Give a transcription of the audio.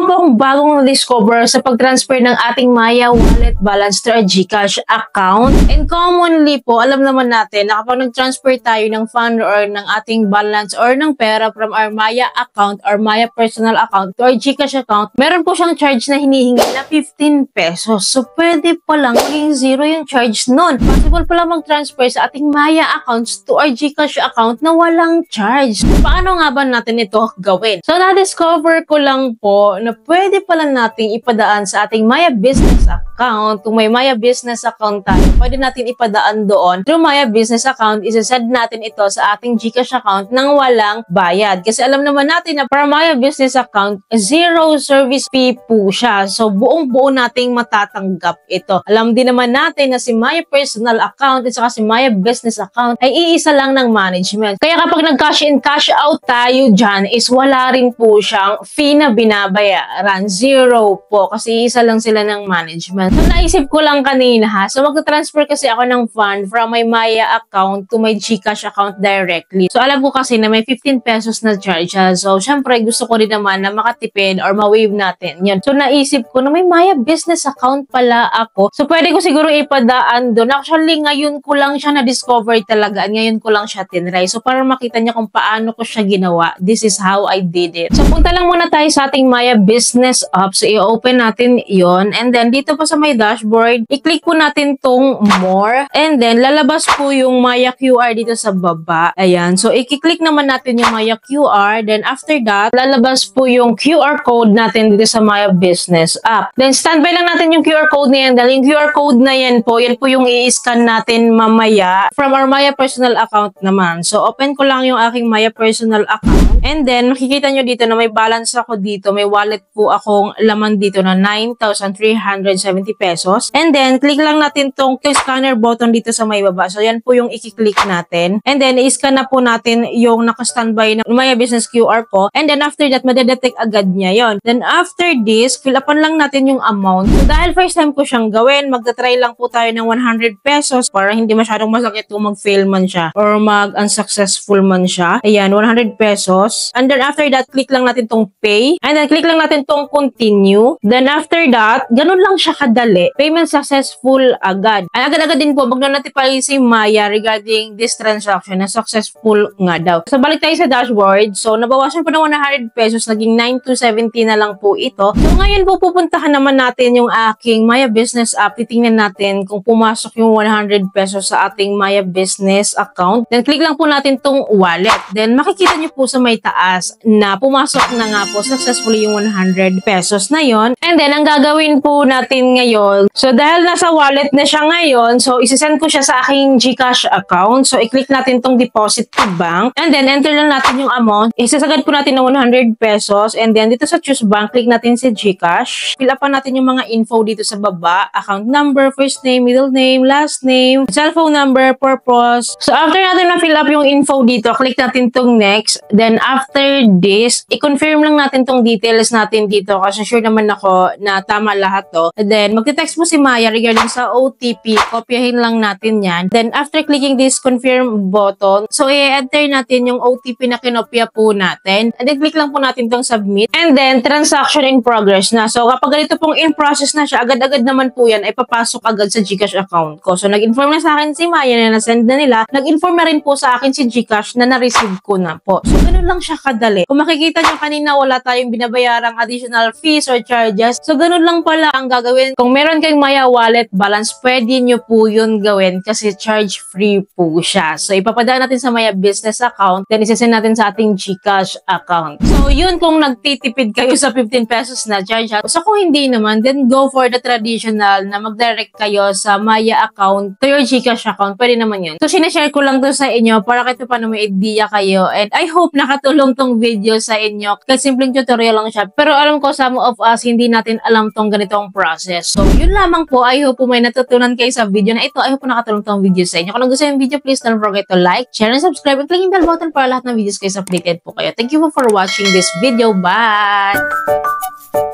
naman po akong bagong na-discover sa pag-transfer ng ating Maya wallet balance to our GCash account. And commonly po, alam naman natin na kapag nag-transfer tayo ng fund or ng ating balance or ng pera from our Maya account or Maya personal account to our GCash account, meron po siyang charge na hinihingi na 15 pesos. So, pwede pa lang maging zero yung charge nun. Possible pa lang mag-transfer sa ating Maya accounts to our GCash account na walang charge. Paano nga ba natin ito gawin? So, na-discover ko lang po na pwede pala nating ipadaan sa ating Maya business account. Kung may Maya business account tayo, pwede natin ipadaan doon. Through Maya business account, isasend natin ito sa ating GCash account nang walang bayad. Kasi alam naman natin na para Maya business account, zero service fee po siya. So, buong-buo nating matatanggap ito. Alam din naman natin na si Maya personal account at saka si Maya business account ay iisa lang ng management. Kaya kapag nag-cash in, cash out tayo dyan, is wala rin po siyang fee na binabayaran. Zero po. Kasi isa lang sila ng management. So, naisip ko lang kanina ha. So, mag-transfer kasi ako ng fund from my Maya account to my GCash account directly. So, alam ko kasi na may 15 pesos na charge. So, syempre, gusto ko rin naman na makatipid or ma-wave natin. Yan. So, naisip ko na may Maya business account pala ako. So, pwede ko siguro ipadaan doon. Actually, ngayon ko lang siya na-discover talaga. Ngayon ko lang siya tinry. So, para makita niya kung paano ko siya ginawa. This is how I did it. So, punta lang muna tayo sa ating Maya business app. So, i-open natin yon. And then, dito po sa my dashboard, i-click po natin tong more. And then, lalabas po yung Maya QR dito sa baba. Ayan. So, i-click naman natin yung Maya QR. Then, after that, lalabas po yung QR code natin dito sa Maya business app. Then, standby lang natin yung QR code na yan. Dahil yung QR code na yan po yung i-scan natin mamaya from our Maya personal account naman. So, open ko lang yung aking Maya personal account. And then, makikita nyo dito na may balance ako dito. May wallet po akong laman dito na 9,370 pesos. And then, click lang natin tong scanner button dito sa may baba. So, yan po yung i-click natin. And then, i-scan na po natin yung naka-standby ng Maya Business QR ko. And then, after that, madedetect agad niya yon. Then, after this, fill upan lang natin yung amount. So, dahil first time ko siyang gawin, magta-try lang po tayo ng 100 pesos para hindi masyadong masakit kung mag-fail man siya or mag-unsuccessful man siya. Ayan, 100 pesos. And then, after that, click lang natin tong pay. And then, click lang natin tong continue. Then, after that, ganun lang siya kadali. Payment successful agad. Ay, agad-agad din po, mag-notify si Maya regarding this transaction na successful nga daw. So, balik tayo sa dashboard. So, nabawasan po ng 100 pesos. Naging 9,270 na lang po ito. So, ngayon po, pupuntahan naman natin yung aking Maya Business app. Titingnan natin kung pumasok yung 100 pesos sa ating Maya Business account. Then, click lang po natin tong wallet. Then, makikita nyo po sa may taas na pumasok na nga po successfully yung 100 pesos na yon. And then, ang gagawin po natin ngayon, so dahil nasa wallet na siya ngayon, so isisend ko siya sa aking GCash account. So, i-click natin tong deposit to bank. And then, enter lang natin yung amount. Isasagad po natin ng 100 pesos. And then, dito sa choose bank, click natin si GCash. Fill upan natin yung mga info dito sa baba. Account number, first name, middle name, last name, cellphone number, purpose. So, after natin na-fill up yung info dito, click natin tong next. Then, after this, i-confirm lang natin tong details natin dito kasi sure naman ako na tama lahat to. And then, magte-text mo si Maya regarding sa OTP. Kopyahin lang natin yan. Then, after clicking this confirm button, so, i-enter natin yung OTP na kinopya po natin. And then, click lang po natin tong submit. And then, transaction in progress na. So, kapag ganito pong in process na siya, agad-agad naman po yan ay papasok agad sa GCash account ko. So, nag-inform na sa akin si Maya na na-send na nila. Nag-inform na rin po sa akin si GCash na na-receive ko na po. So, ganun lang siya kadali. Kung makikita nyo kanina, wala tayong binabayarang additional fees or charges. So, ganun lang pala ang gagawin. Kung meron kayong Maya wallet balance, pwede nyo po yun gawin kasi charge-free po siya. So, ipapadaan natin sa Maya business account, then isasend natin sa ating GCash account. So, yun kung nagtitipid kayo sa 15 pesos na charge. So, kung hindi naman, then go for the traditional na mag-direct kayo sa Maya account to your GCash account. Pwede naman yun. So, sinashare ko lang to sa inyo para kahit paano may idea kayo. And I hope nakatulong tong video sa inyo. Kasi simpleng tutorial lang siya. Pero alam ko, some of us, hindi natin alam tong ganitong process. So, yun lamang po. I hope po may natutunan kayo sa video na ito. I hope po nakatulong tong video sa inyo. Kung nagustuhan yung video, please don't forget to like, share, and subscribe. And click yung bell button para lahat ng videos kayo updated po kayo. Thank you for watching this video. Bye!